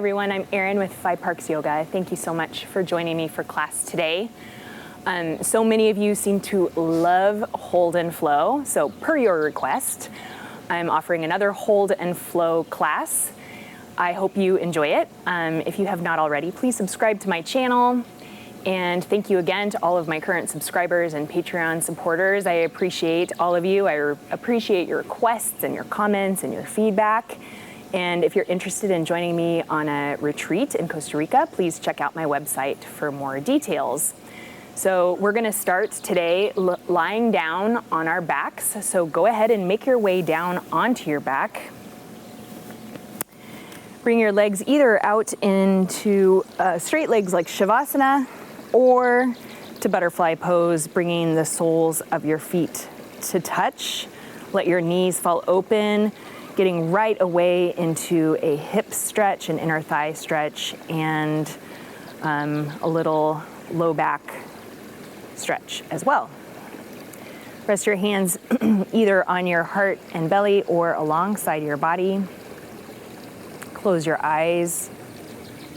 everyone, I'm Erin with 5 Parks Yoga. Thank you so much for joining me for class today. So many of you seem to love hold and flow, so per your request, I'm offering another hold and flow class. I hope you enjoy it. If you have not already, please subscribe to my channel. And thank you again to all of my current subscribers and Patreon supporters. I appreciate all of you. I appreciate your requests and your comments and your feedback. And if you're interested in joining me on a retreat in Costa Rica, please check out my website for more details. So we're gonna start today lying down on our backs. So go ahead and make your way down onto your back. Bring your legs either out into straight legs like Shavasana or to butterfly pose, bringing the soles of your feet to touch. Let your knees fall open, getting right away into a hip stretch, an inner thigh stretch, and a little low back stretch as well. Rest your hands either on your heart and belly or alongside your body. Close your eyes.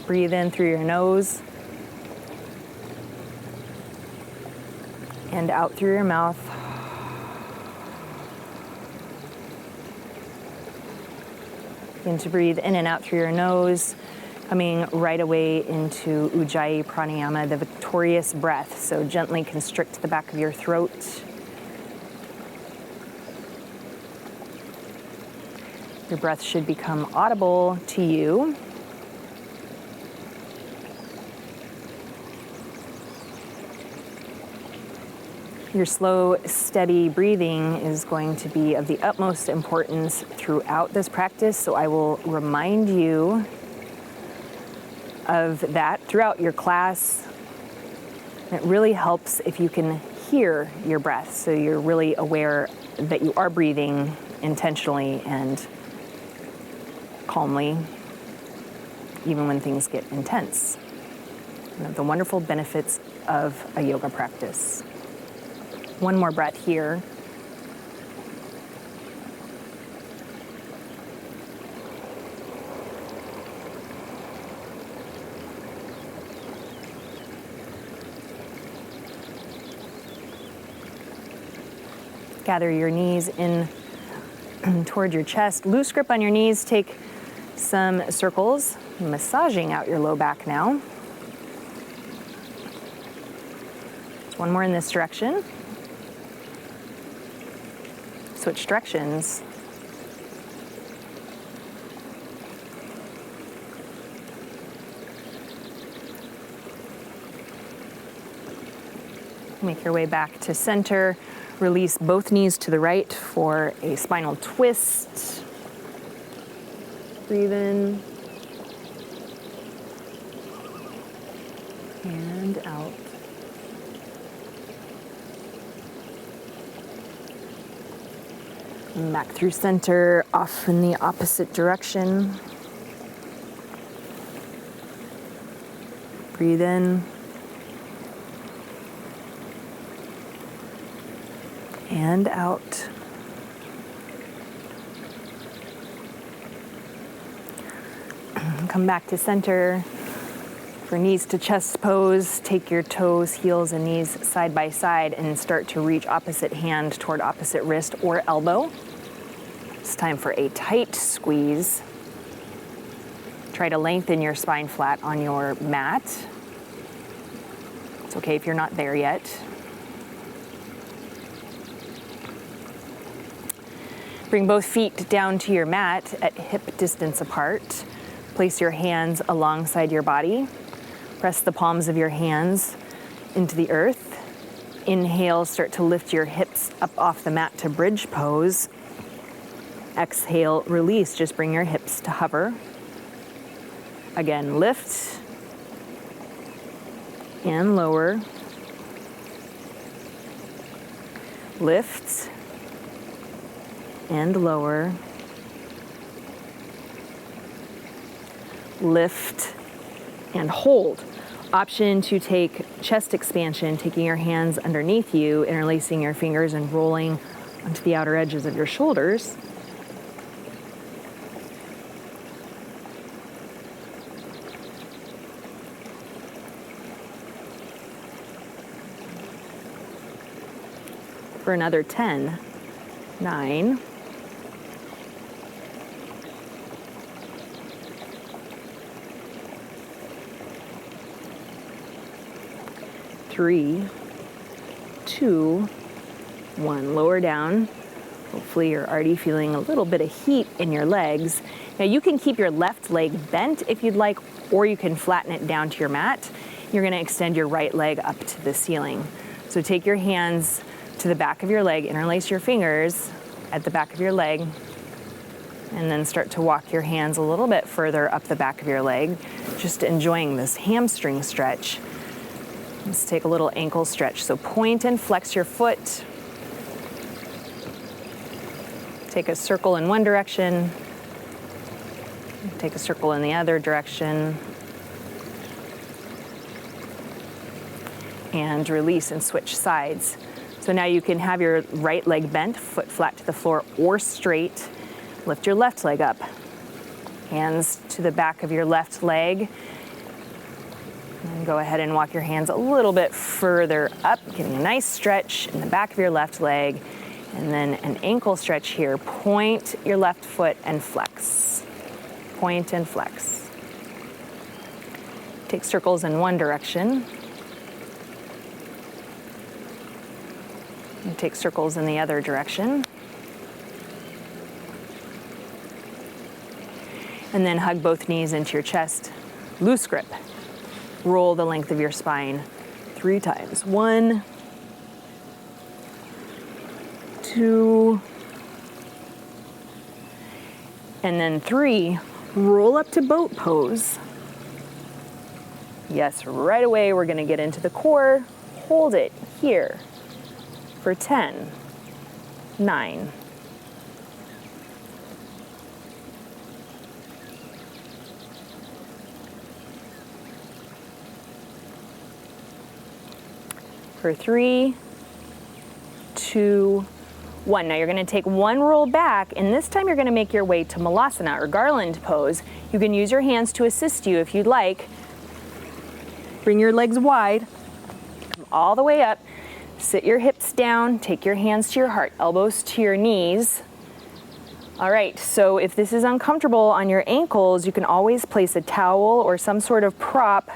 Breathe in through your nose and out through your mouth. Begin to breathe in and out through your nose, coming right away into Ujjayi Pranayama, the victorious breath. So gently constrict the back of your throat. Your breath should become audible to you. Your slow, steady breathing is going to be of the utmost importance throughout this practice, so I will remind you of that throughout your class. It really helps if you can hear your breath, so you're really aware that you are breathing intentionally and calmly, even when things get intense. One of the wonderful benefits of a yoga practice. One more breath here. Gather your knees in toward your chest. Loose grip on your knees. Take some circles, massaging out your low back now. Just one more in this direction. Switch directions. Make your way back to center. Release both knees to the right for a spinal twist. Breathe in and out. And back through center, off in the opposite direction. Breathe in and out. Come back to center. For knees to chest pose, take your toes, heels, and knees side by side and start to reach opposite hand toward opposite wrist or elbow. It's time for a tight squeeze. Try to lengthen your spine flat on your mat. It's okay if you're not there yet. Bring both feet down to your mat at hip distance apart. Place your hands alongside your body. Press the palms of your hands into the earth. Inhale, start to lift your hips up off the mat to bridge pose. Exhale, release, just bring your hips to hover. Again, lift and lower. Lift and lower. Lift and hold. Option to take chest expansion, taking your hands underneath you, interlacing your fingers and rolling onto the outer edges of your shoulders. for another 10, 9, 3, 2, 1. Lower down. Hopefully you're already feeling a little bit of heat in your legs. Now you can keep your left leg bent if you'd like, or you can flatten it down to your mat. You're going to extend your right leg up to the ceiling. So take your hands to the back of your leg, interlace your fingers at the back of your leg, and then start to walk your hands a little bit further up the back of your leg, just enjoying this hamstring stretch. Let's take a little ankle stretch. So point and flex your foot. Take a circle in one direction. Take a circle in the other direction. And release and switch sides. So now you can have your right leg bent, foot flat to the floor or straight. Lift your left leg up. Hands to the back of your left leg. And go ahead and walk your hands a little bit further up, getting a nice stretch in the back of your left leg. And then an ankle stretch here. Point your left foot and flex. Point and flex. Take circles in one direction. And take circles in the other direction. And then hug both knees into your chest. Loose grip. Roll the length of your spine 3 times. 1, 2, and then 3, roll up to boat pose. Yes, right away we're gonna get into the core. Hold it here for 10, 9, for 3, 2, 1. Now you're going to take one roll back, and this time you're going to make your way to Malasana or garland pose. You can use your hands to assist you if you'd like. Bring your legs wide, come all the way up, sit your hips down, take your hands to your heart, elbows to your knees. All right, so if this is uncomfortable on your ankles, you can always place a towel or some sort of prop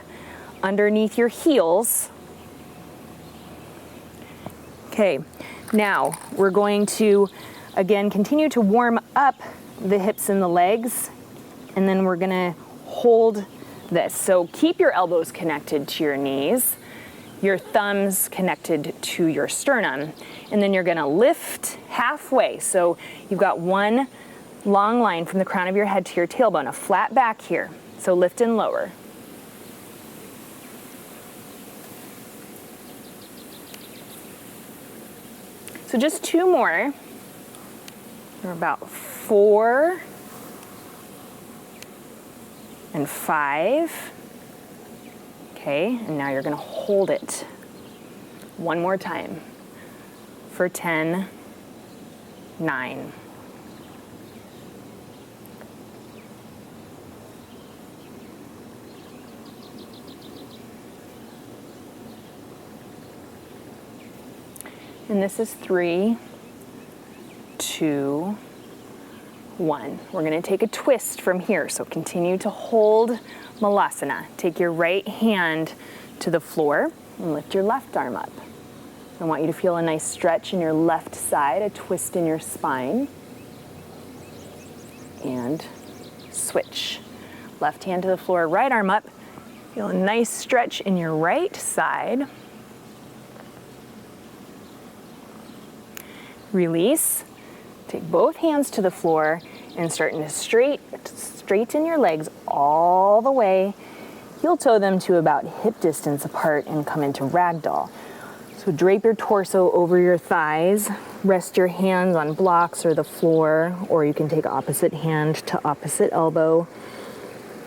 underneath your heels. Okay, now we're going to, again, continue to warm up the hips and the legs, and then we're gonna hold this. So keep your elbows connected to your knees, your thumbs connected to your sternum, and then you're gonna lift halfway. So you've got one long line from the crown of your head to your tailbone, a flat back here. So lift and lower. So just 2 more. We're about 4 and 5. Okay, and now you're gonna hold it one more time for 10, 9. And this is 3, 2, 1. We're going to take a twist from here. So continue to hold Malasana. Take your right hand to the floor and lift your left arm up. I want you to feel a nice stretch in your left side, a twist in your spine. And switch. Left hand to the floor, right arm up. Feel a nice stretch in your right side. Release. Take both hands to the floor and starting to straighten your legs all the way. Heel toe them to about hip distance apart and come into ragdoll. So drape your torso over your thighs. Rest your hands on blocks or the floor, or you can take opposite hand to opposite elbow.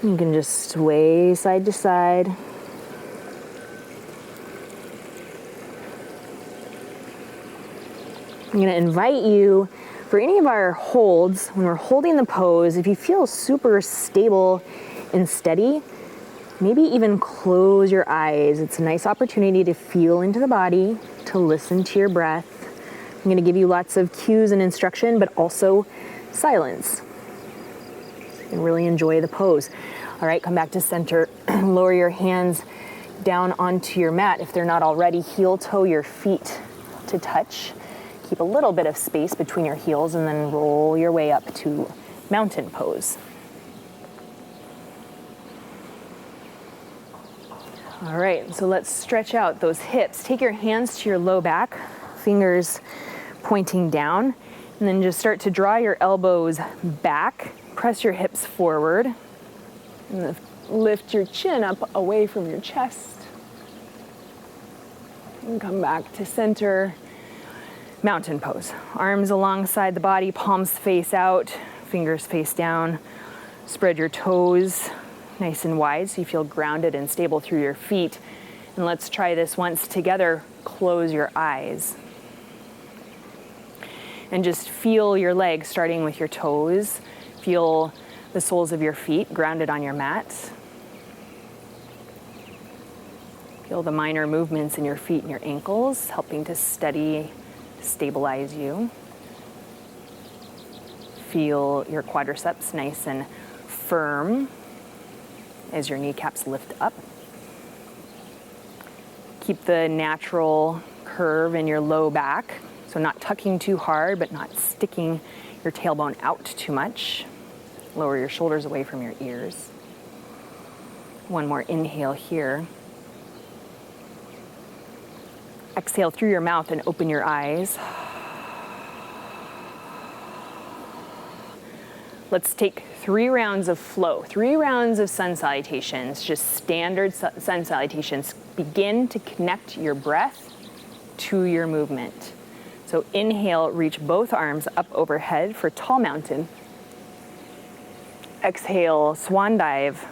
You can just sway side to side. I'm going to invite you for any of our holds, when we're holding the pose, if you feel super stable and steady, maybe even close your eyes. It's a nice opportunity to feel into the body, to listen to your breath. going to give you lots of cues and instruction, but also silence. And really enjoy the pose. All right, come back to center. Lower your hands down onto your mat. If they're not already, heel toe your feet to touch. Keep a little bit of space between your heels and then roll your way up to mountain pose. All right, so let's stretch out those hips. Take your hands to your low back, fingers pointing down, and then just start to draw your elbows back. Press your hips forward, and lift your chin up away from your chest. And come back to center, mountain pose. Arms alongside the body, palms face out, fingers face down. Spread your toes nice and wide so you feel grounded and stable through your feet. And let's try this once together. Close your eyes. And just feel your legs starting with your toes. Feel the soles of your feet grounded on your mat. Feel the minor movements in your feet and your ankles, helping to steady, stabilize you. Feel your quadriceps nice and firm as your kneecaps lift up. Keep the natural curve in your low back, so not tucking too hard, but not sticking your tailbone out too much. Lower your shoulders away from your ears. One more inhale here. Exhale through your mouth and open your eyes. Let's take 3 rounds of flow, 3 rounds of sun salutations, just standard sun salutations. Begin to connect your breath to your movement. So inhale, reach both arms up overhead for tall mountain. Exhale, swan dive,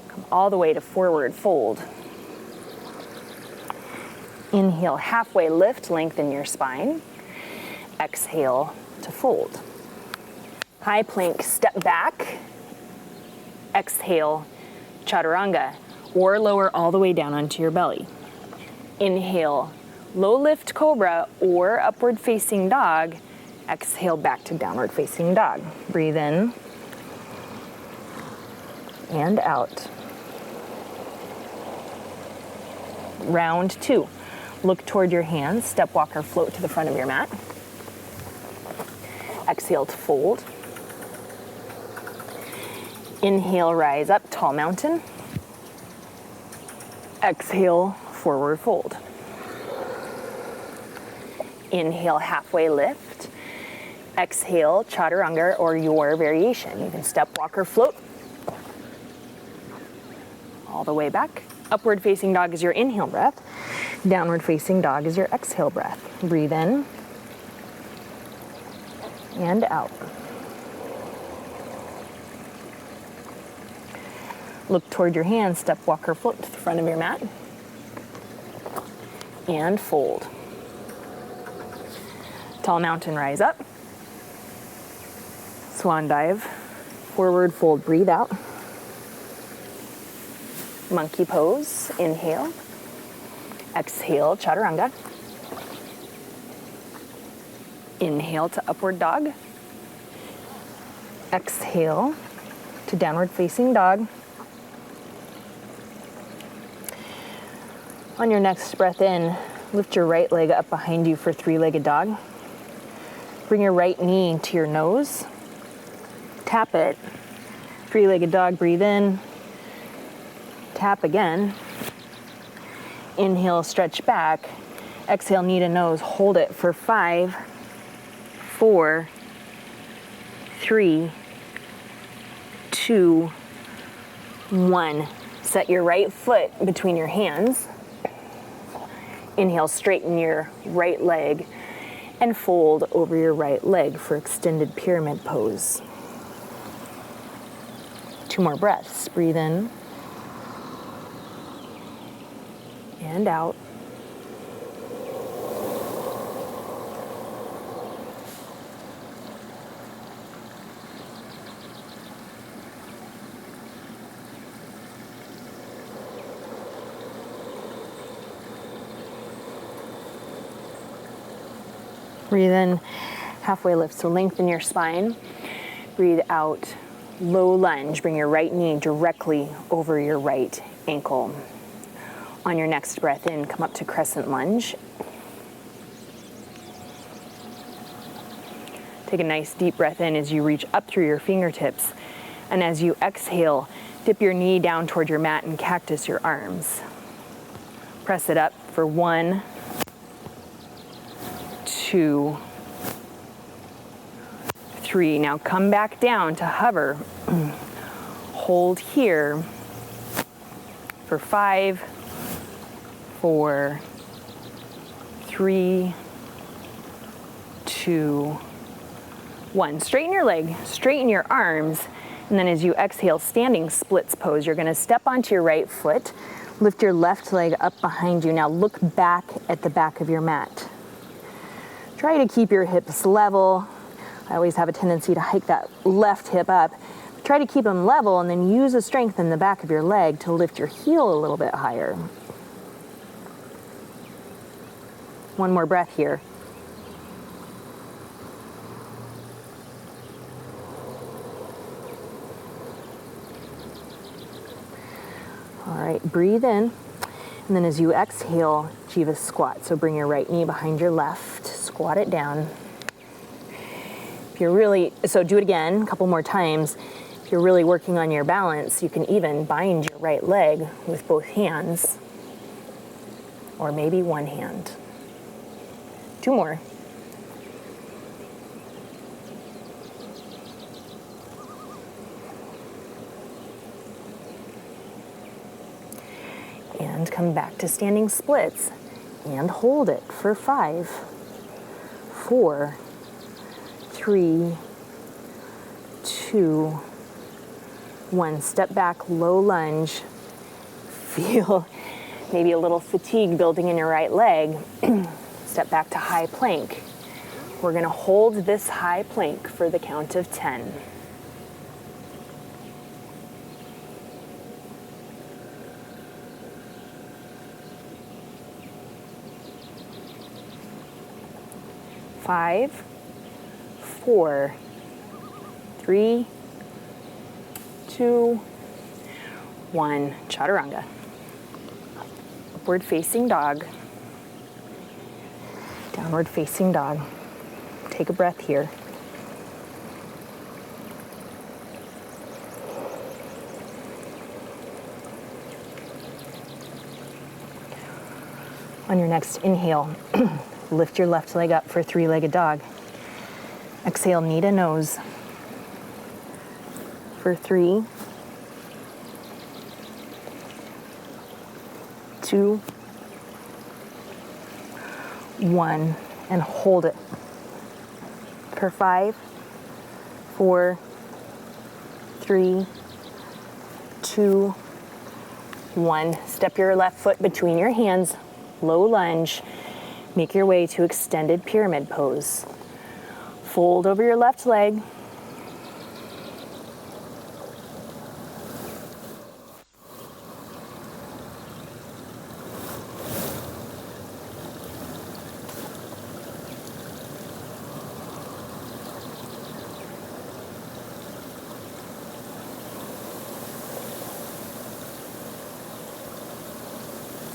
come all the way to forward fold. Inhale, halfway lift, lengthen your spine. Exhale to fold. High plank, step back. Exhale, chaturanga, or lower all the way down onto your belly. Inhale, low lift cobra or upward facing dog. Exhale back to downward facing dog. Breathe in and out. Round 2. Look toward your hands, step, walk, or float to the front of your mat. Exhale to fold. Inhale, rise up, tall mountain. Exhale, forward fold. Inhale, halfway lift. Exhale, chaturanga or your variation. You can step, walk, or float. All the way back. Upward facing dog is your inhale breath. Downward facing dog is your exhale breath. Breathe in and out. Look toward your hands, step, walk, or float to the front of your mat. And fold. Tall mountain, rise up. Swan dive, forward fold, breathe out. Monkey pose, inhale. Exhale, chaturanga. Inhale to upward dog. Exhale to downward facing dog. On your next breath in, lift your right leg up behind you for 3-legged dog. Bring your right knee to your nose. Tap it. 3-legged dog, breathe in. Tap again. Inhale, stretch back. Exhale, knee to nose. Hold it for 5, 4, 3, 2, 1. Set your right foot between your hands. Inhale, straighten your right leg and fold over your right leg for extended pyramid pose. 2 more breaths. Breathe in and out. Breathe in, halfway lift, so lengthen your spine. Breathe out, low lunge. Bring your right knee directly over your right ankle. On your next breath in, come up to crescent lunge. Take a nice deep breath in as you reach up through your fingertips. And as you exhale, dip your knee down toward your mat and cactus your arms. Press it up for 1, 2, 3. Now come back down to hover. Hold here for 5, 4, 3, 2, 1. Straighten your leg, straighten your arms, and then as you exhale, standing splits pose. You're gonna step onto your right foot, lift your left leg up behind you. Now look back at the back of your mat. Try to keep your hips level. I always have a tendency to hike that left hip up. Try to keep them level and then use the strength in the back of your leg to lift your heel a little bit higher. One more breath here. All right, breathe in. And then as you exhale, Jiva squat. So bring your right knee behind your left, squat it down. If you're really, so do it again, a couple more times. If you're really working on your balance, you can even bind your right leg with both hands, or maybe one hand. 2 more. And come back to standing splits and hold it for 5, 4, 3, 2, 1. Step back, low lunge. Feel maybe a little fatigue building in your right leg. Step back to high plank. We're gonna hold this high plank for the count of 10. Five, 4, 3, 2, 1. Chaturanga. Upward facing dog. Downward facing dog. Take a breath here. On your next inhale, lift your left leg up for 3-legged dog. Exhale, knee to nose for 3, 2, 1, and hold it for 5, 4, 3, 2, 1. Step your left foot between your hands, low lunge. Make your way to extended pyramid pose. Fold over your left leg.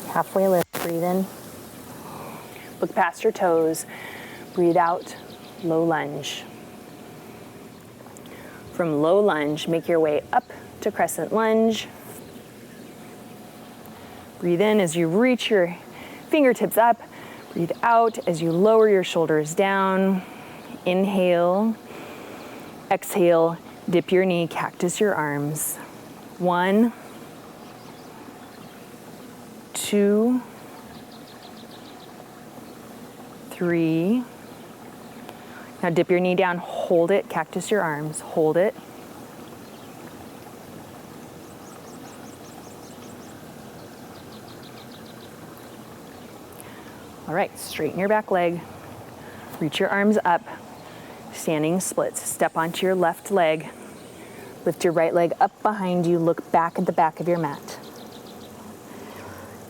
Halfway lift, breathe in. Look past your toes. Breathe out, low lunge. From low lunge, make your way up to crescent lunge. Breathe in as you reach your fingertips up. Breathe out as you lower your shoulders down. Inhale. Exhale, dip your knee, cactus your arms. 1, 2, 3. Now dip your knee down, hold it, cactus your arms, hold it. All right, straighten your back leg, reach your arms up, standing splits. Step onto your left leg, lift your right leg up behind you, look back at the back of your mat.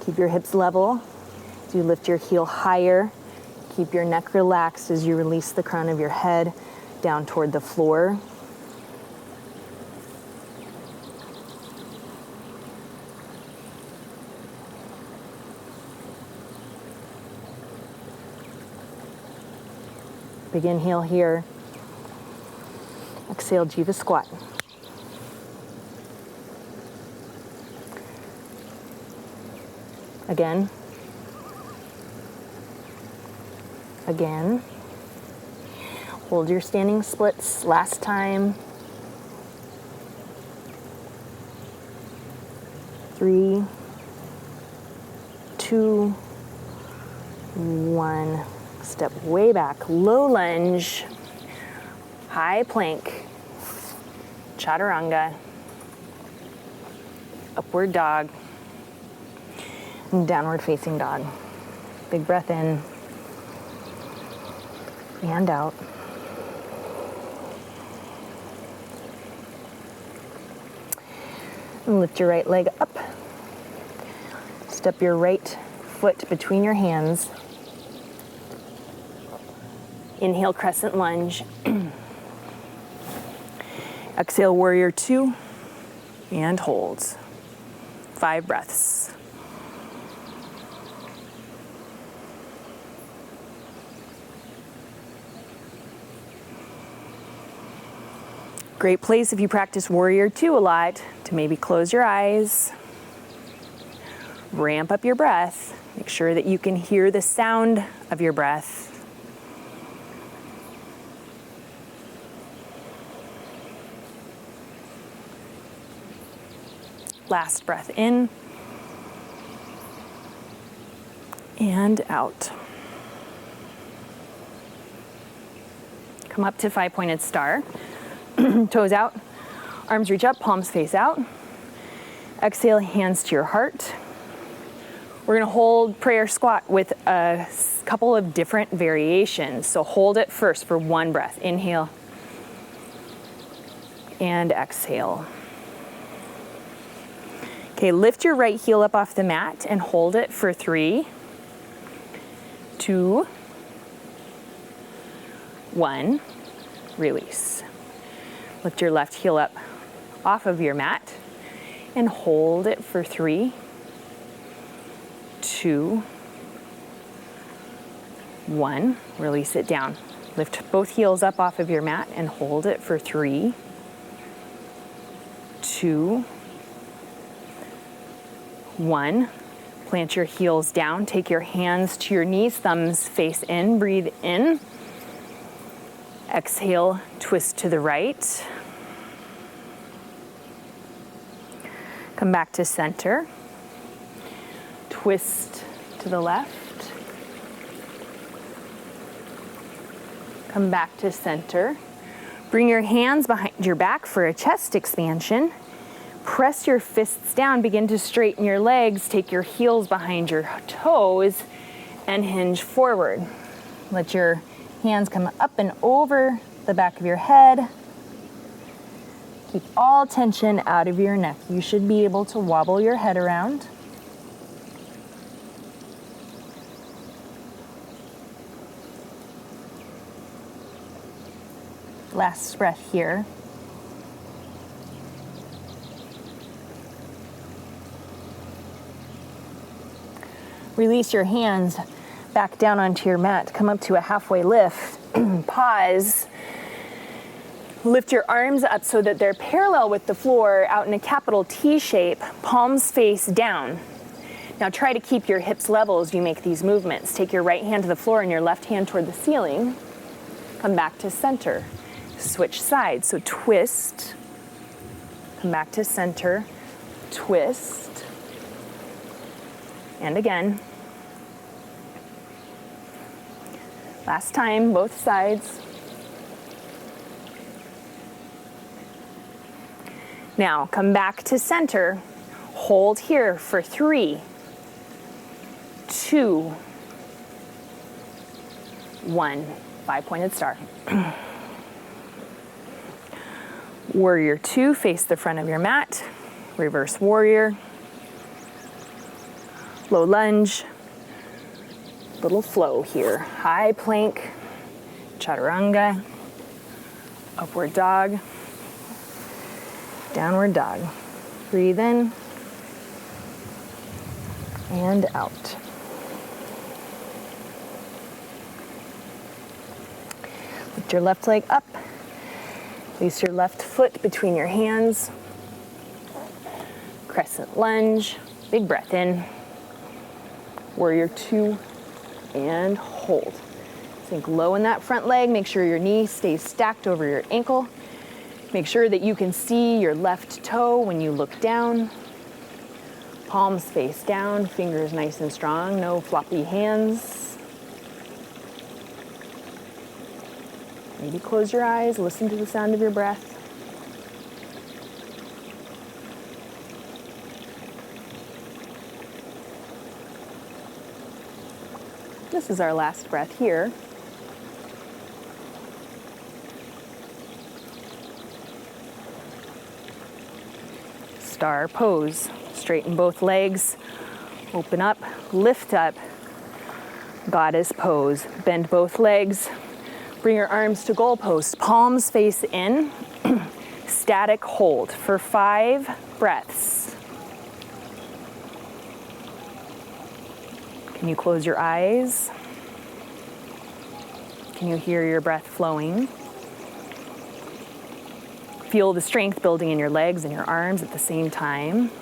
Keep your hips level as you lift your heel higher. Keep your neck relaxed as you release the crown of your head down toward the floor. Big inhale here. Exhale, Jiva squat. Again. Again. Hold your standing splits. Last time. 3, 2, 1. Step way back. Low lunge. High plank. Chaturanga. Upward dog. And downward facing dog. Big breath in. And out. And lift your right leg up. Step your right foot between your hands. Inhale, crescent lunge. Exhale, warrior 2. And hold. 5 breaths. Great place if you practice warrior 2 a lot to maybe close your eyes, ramp up your breath, make sure that you can hear the sound of your breath. Last breath in and out. Come up to 5-pointed star. Toes out, arms reach up, palms face out. Exhale, hands to your heart. We're gonna hold prayer squat with a couple of different variations. So hold it first for 1 breath. Inhale and exhale. Okay, lift your right heel up off the mat and hold it for 3, 2, 1, release. Lift your left heel up off of your mat and hold it for 3, 2, 1. Release it down. Lift both heels up off of your mat and hold it for 3, 2, 1. Plant your heels down. Take your hands to your knees, thumbs face in. Breathe in. Exhale, twist to the right. Come back to center. Twist to the left. Come back to center. Bring your hands behind your back for a chest expansion. Press your fists down, begin to straighten your legs, take your heels behind your toes, and hinge forward. Let your hands come up and over the back of your head. Keep all tension out of your neck. You should be able to wobble your head around. Last breath here. Release your hands back down onto your mat. Come up to a halfway lift. Pause. Lift your arms up so that they're parallel with the floor out in a capital T shape, palms face down. Now try to keep your hips level as you make these movements. Take your right hand to the floor and your left hand toward the ceiling. Come back to center. Switch sides. So twist. Come back to center. Twist. And again. Last time, both sides. Now, come back to center. Hold here for 3, 2, 1. 5-pointed star. Warrior 2, face the front of your mat. Reverse warrior. Low lunge. little flow here. High plank, chaturanga, upward dog, downward dog. Breathe in and out. Lift your left leg up. Place your left foot between your hands. Crescent lunge. Big breath in. Warrior two and hold. Sink low in that front leg. Make sure your knee stays stacked over your ankle. Make sure that you can see your left toe when you look down. Palms face down, fingers nice and strong, no floppy hands. Maybe close your eyes, listen to the sound of your breath. This is our last breath here. Star pose. Straighten both legs, open up, lift up, goddess pose. Bend both legs, bring your arms to goal pose. Palms face in, static hold for 5 breaths. Can you close your eyes? Can you hear your breath flowing? Feel the strength building in your legs and your arms at the same time.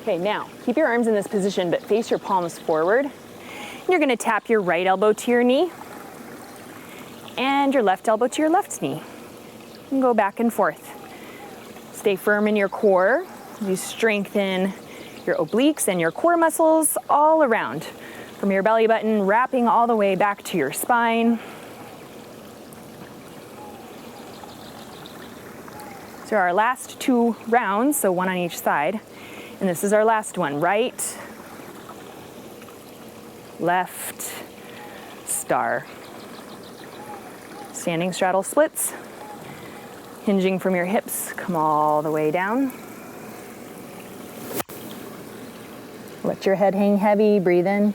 Okay, now keep your arms in this position, but face your palms forward. You're gonna tap your right elbow to your knee and your left elbow to your left knee. And go back and forth. Stay firm in your core. You strengthen your obliques and your core muscles all around. From your belly button, wrapping all the way back to your spine. So our last 2 rounds, so 1 on each side. And this is our last one. Right, left, star. Standing straddle splits. Hinging from your hips, come all the way down. Let your head hang heavy, breathe in.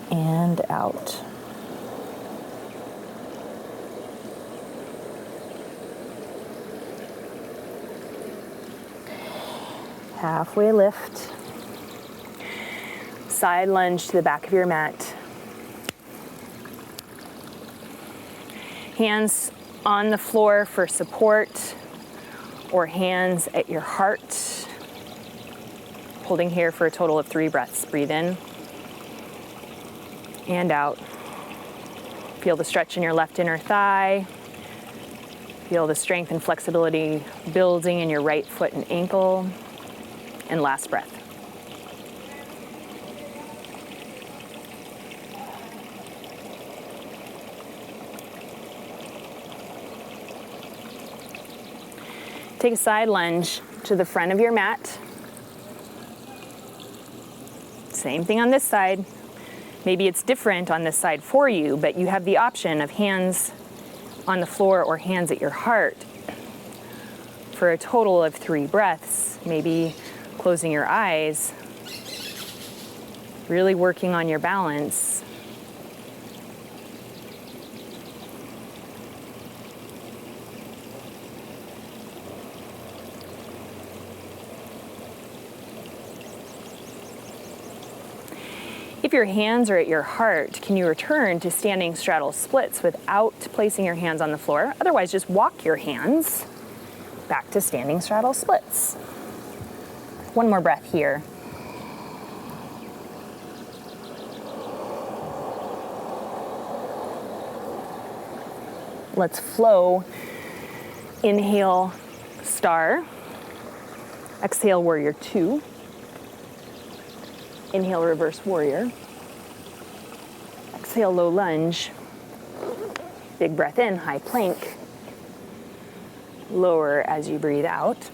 And out. Halfway lift. Side lunge to the back of your mat. Hands on the floor for support, or hands at your heart. Holding here for a total of 3 breaths. Breathe in and out. Feel the stretch in your left inner thigh. Feel the strength and flexibility building in your right foot and ankle. And last breath. Take a side lunge to the front of your mat. Same thing on this side. Maybe it's different on this side for you, but you have the option of hands on the floor or hands at your heart for a total of 3 breaths. Maybe closing your eyes, really working on your balance. If your hands are at your heart, can you return to standing straddle splits without placing your hands on the floor? Otherwise, just walk your hands back to standing straddle splits. 1 more breath here. Let's flow. Inhale, star. Exhale, warrior two. Inhale, reverse warrior. Exhale, low lunge. Big breath in, high plank. Lower as you breathe out.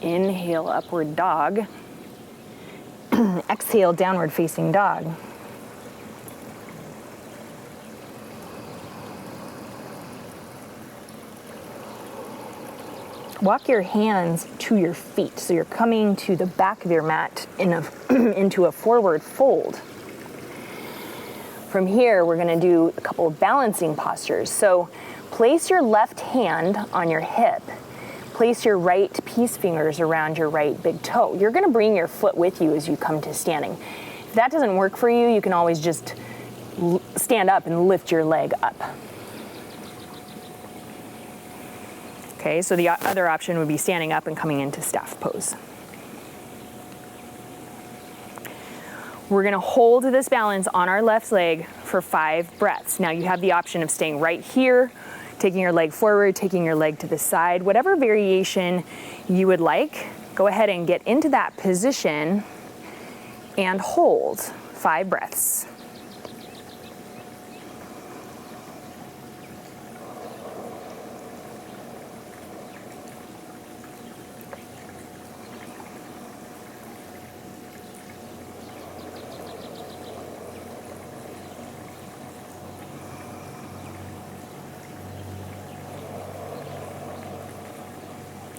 Inhale, upward dog. Exhale, downward facing dog. Walk your hands to your feet, so you're coming to the back of your mat into a forward fold. From here, we're going to do a couple of balancing postures. So place your left hand on your hip. Place your right peace fingers around your right big toe. You're going to bring your foot with you as you come to standing. If that doesn't work for you, you can always just stand up and lift your leg up. Okay, so the other option would be standing up and coming into staff pose. We're gonna hold this balance on our left leg for 5 breaths. Now you have the option of staying right here, taking your leg forward, taking your leg to the side, whatever variation you would like. Go ahead and get into that position and hold 5 breaths.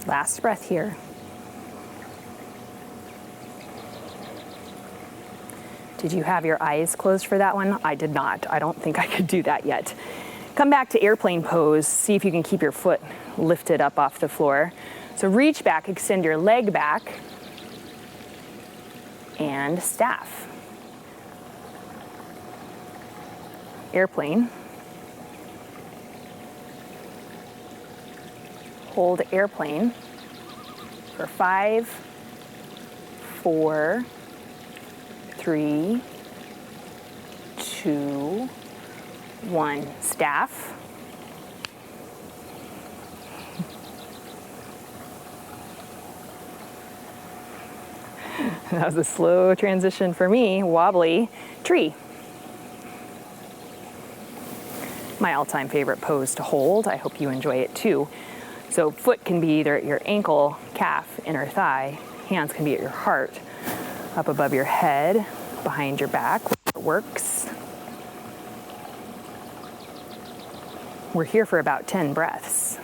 Last breath here. Did you have your eyes closed for that one? I did not. I don't think I could do that yet. Come back to airplane pose. See if you can keep your foot lifted up off the floor. So reach back, extend your leg back, and staff. Airplane. Hold airplane for 5, 4, 3, 2, 1. Staff. That was a slow transition for me. Wobbly tree. My all-time favorite pose to hold. I hope you enjoy it too. So foot can be either at your ankle, calf, inner thigh. Hands can be at your heart, up above your head, behind your back, where it works. We're here for about 10 breaths.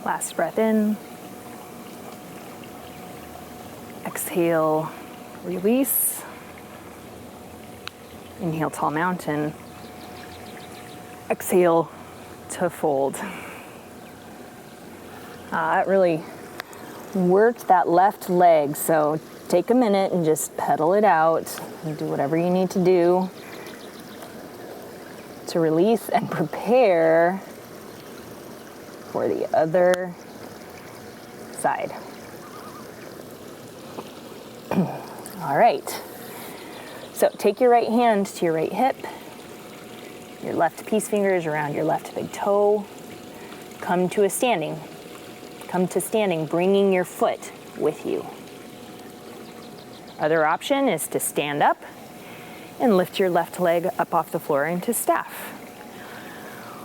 Last breath in. Exhale, release. Inhale, tall mountain. Exhale to fold. It really worked that left leg, so take a minute and just pedal it out and do whatever you need to do to release and prepare for the other side. All right. So take your right hand to your right hip, your left peace fingers around your left big toe. Come to a standing. Come to standing, bringing your foot with you. Other option is to stand up and lift your left leg up off the floor into staff.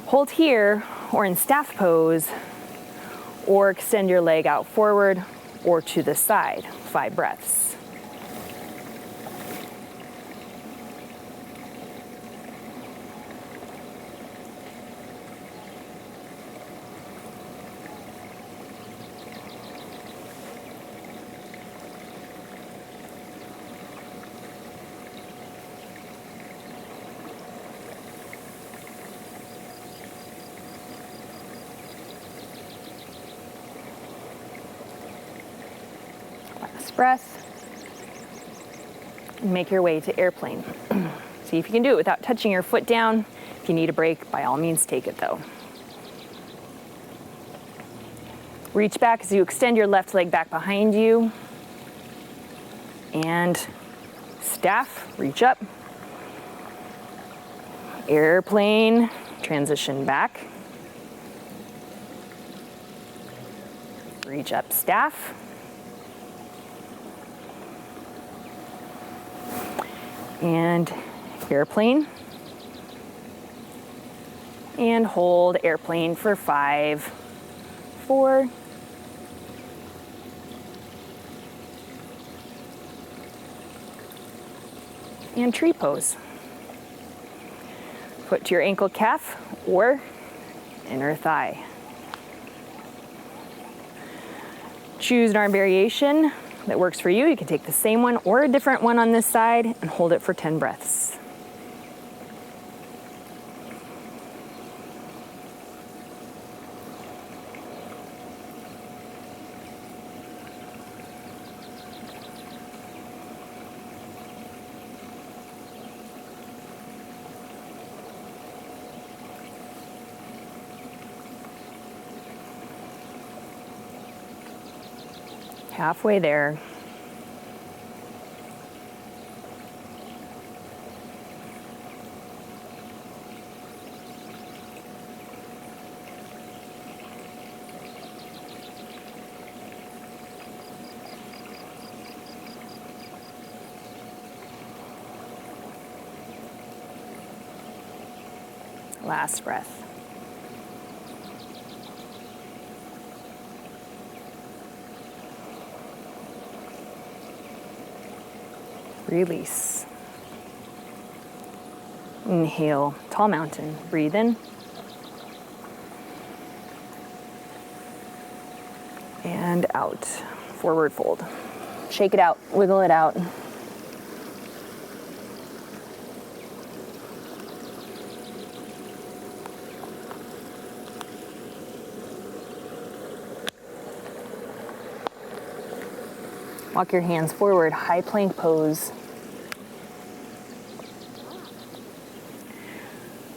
Hold here or in staff pose, or extend your leg out forward or to the side. 5 breaths. Last breath. And make your way to airplane. See if you can do it without touching your foot down. If you need a break, by all means take it though. Reach back as you extend your left leg back behind you. And staff, reach up. Airplane, transition back. Reach up, staff. And airplane. And hold airplane for 5, 4, and tree pose. Foot to your ankle calf or inner thigh. Choose an arm variation that works for you. You can take the same one or a different one on this side and hold it for 10 breaths. Halfway there. Last breath. Release. Inhale, tall mountain. Breathe in. And out. Forward fold. Shake it out, wiggle it out. Walk your hands forward, high plank pose.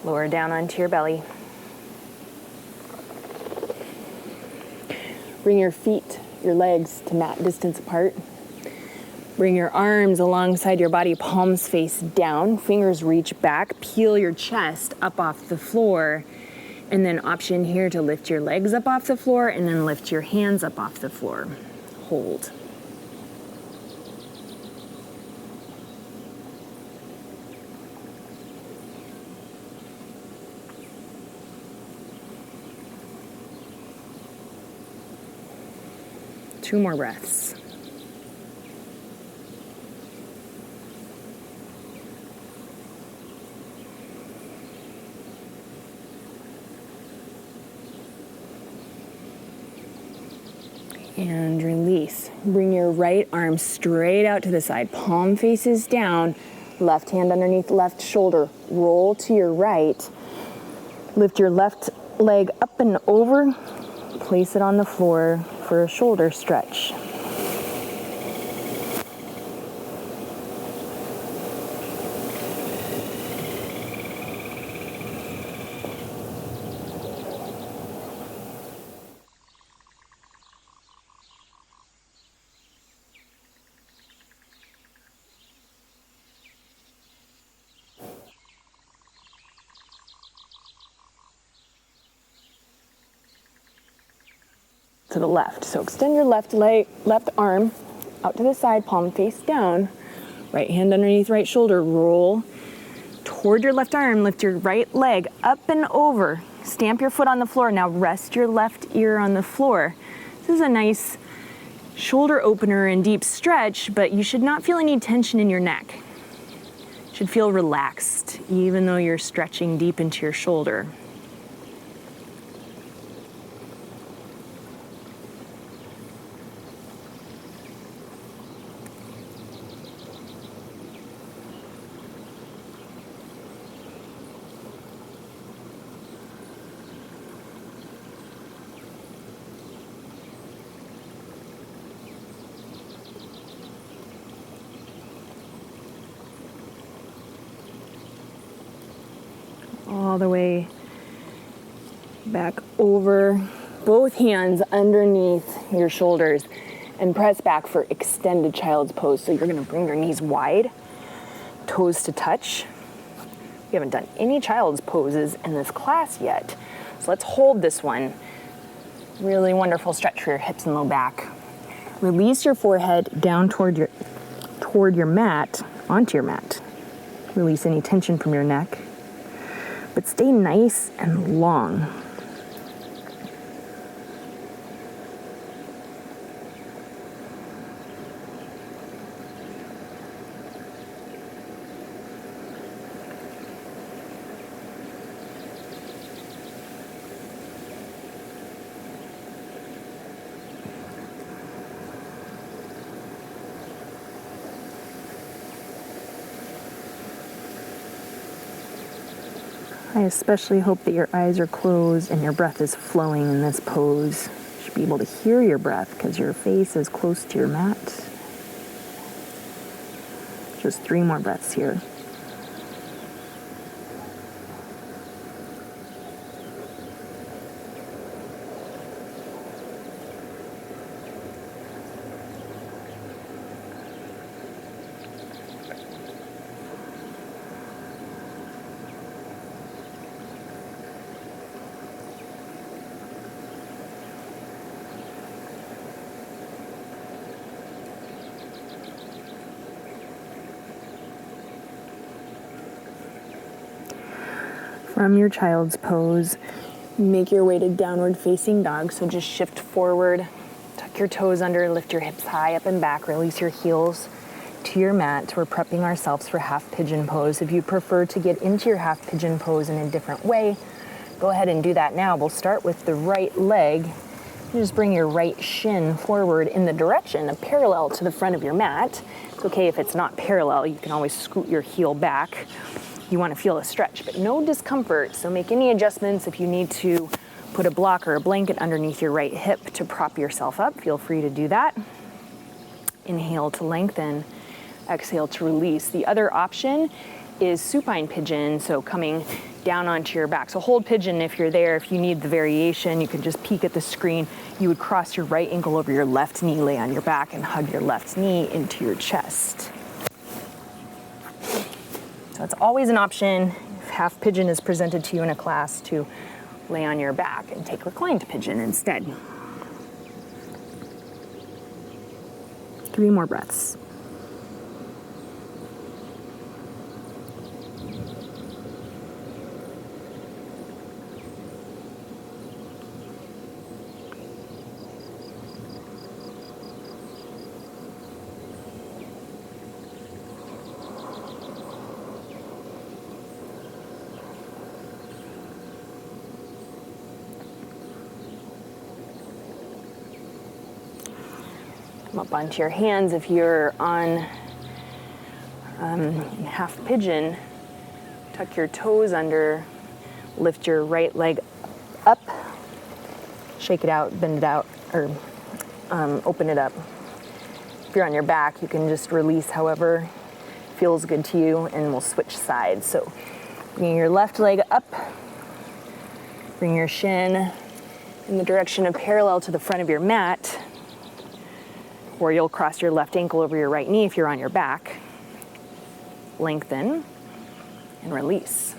Lower down onto your belly. Bring your feet, your legs to mat distance apart. Bring your arms alongside your body, palms face down. Fingers reach back, peel your chest up off the floor. And then option here to lift your legs up off the floor and then lift your hands up off the floor. Hold. Two more breaths. And release. Bring your right arm straight out to the side. Palm faces down. Left hand underneath left shoulder. Roll to your right. Lift your left leg up and over. Place it on the floor for a shoulder stretch. To the left. So extend your left arm out to the side, palm face down. Right hand underneath right shoulder. Roll toward your left arm. Lift your right leg up and over. Stamp your foot on the floor. Now rest your left ear on the floor. This is a nice shoulder opener and deep stretch, but you should not feel any tension in your neck. You should feel relaxed, even though you're stretching deep into your shoulder. all the way back over, both hands underneath your shoulders, and press back for extended child's pose. So you're gonna bring your knees wide, toes to touch. We haven't done any child's poses in this class yet. So let's hold this one. Really wonderful stretch for your hips and low back. Release your forehead down toward your mat, onto your mat. Release any tension from your neck, but stay nice and long. I especially hope that your eyes are closed and your breath is flowing in this pose. You should be able to hear your breath because your face is close to your mat. Just 3 more breaths here. From your child's pose, make your way to downward facing dog. So just shift forward, tuck your toes under, lift your hips high up and back, release your heels to your mat. We're prepping ourselves for half pigeon pose. If you prefer to get into your half pigeon pose in a different way, go ahead and do that now. We'll start with the right leg. You just bring your right shin forward in the direction of parallel to the front of your mat. It's okay if it's not parallel. You can always scoot your heel back. You want to feel a stretch, but no discomfort. So make any adjustments. If you need to put a block or a blanket underneath your right hip to prop yourself up, feel free to do that. Inhale to lengthen, exhale to release. The other option is supine pigeon, so coming down onto your back. So hold pigeon if you're there. If you need the variation, you can just peek at the screen. You would cross your right ankle over your left knee, lay on your back, and hug your left knee into your chest. So it's always an option, if half pigeon is presented to you in a class, to lay on your back and take reclined pigeon instead. 3 more breaths. Come up onto your hands. If you're on half pigeon, tuck your toes under, lift your right leg up, shake it out, bend it out, or open it up. If you're on your back, you can just release however feels good to you, and we'll switch sides. So bring your left leg up, bring your shin in the direction of parallel to the front of your mat, or you'll cross your left ankle over your right knee if you're on your back. Lengthen and release.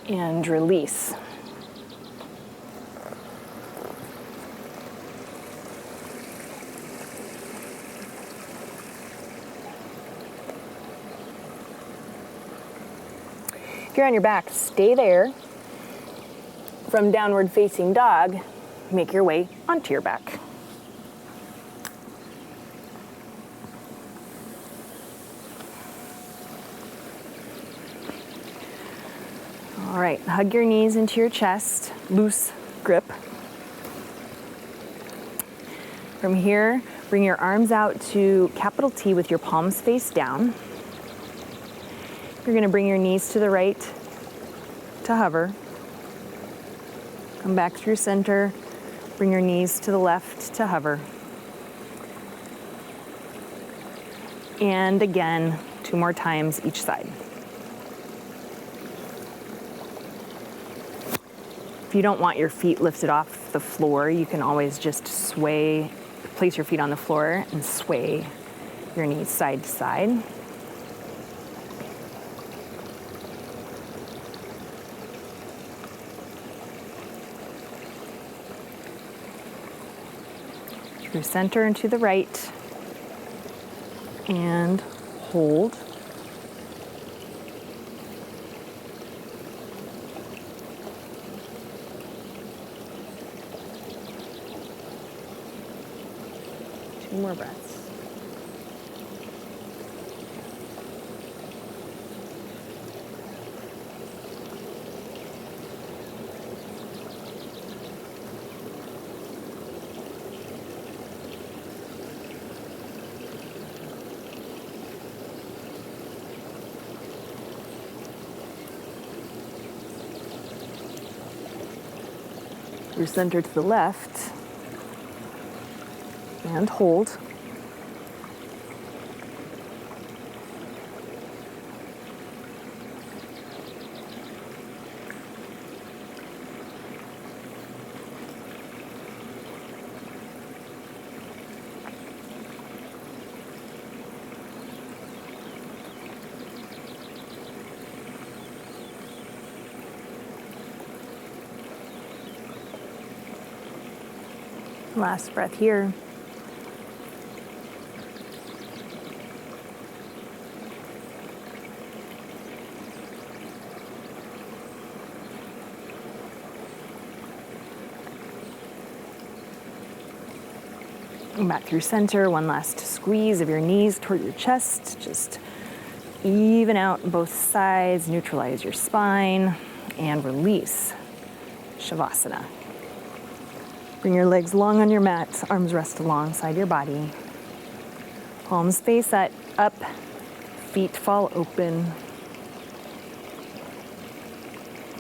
And release. If you're on your back, stay there. From downward facing dog, make your way onto your back. All right, hug your knees into your chest, loose grip. From here, bring your arms out to capital T with your palms face down. You're gonna bring your knees to the right to hover. Come back through center, bring your knees to the left to hover. And again, 2 more times each side. If you don't want your feet lifted off the floor, you can always just sway, place your feet on the floor and sway your knees side to side. Through center and to the right, and hold. Two more breaths. Through center to the left, and hold. Last breath here. And back through center, one last squeeze of your knees toward your chest. Just even out both sides, neutralize your spine, and release. Shavasana. Bring your legs long on your mat, arms rest alongside your body. Palms face up, feet fall open.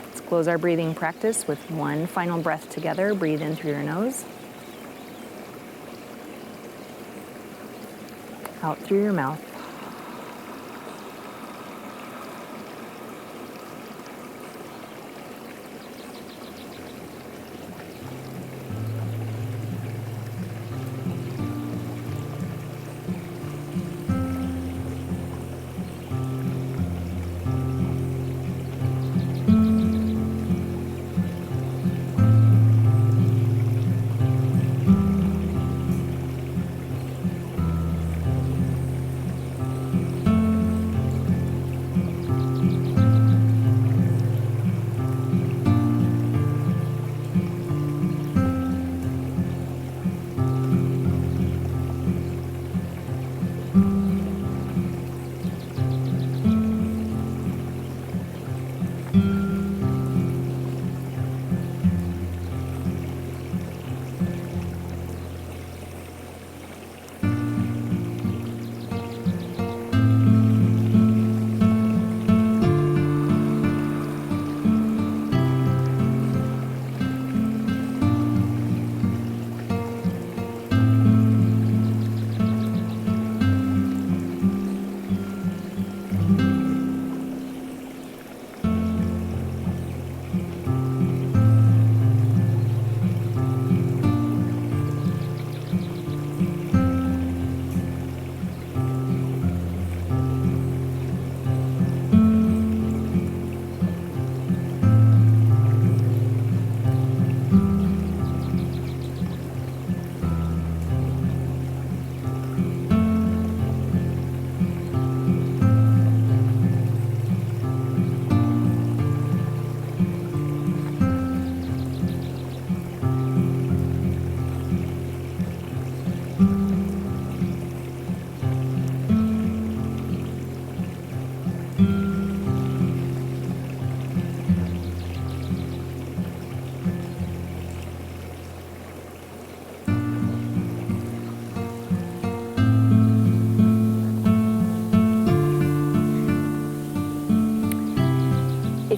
Let's close our breathing practice with one final breath together. Breathe in through your nose. Out through your mouth.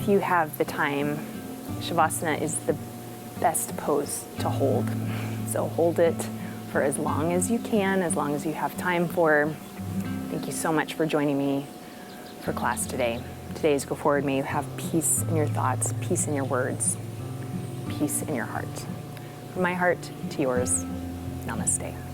you have the time, Shavasana is the best pose to hold. So hold it for as long as you can, as long as you have time for. Thank you so much for joining me for class today. Today's Go Forward. May you have peace in your thoughts, peace in your words, peace in your heart. From my heart to yours, namaste.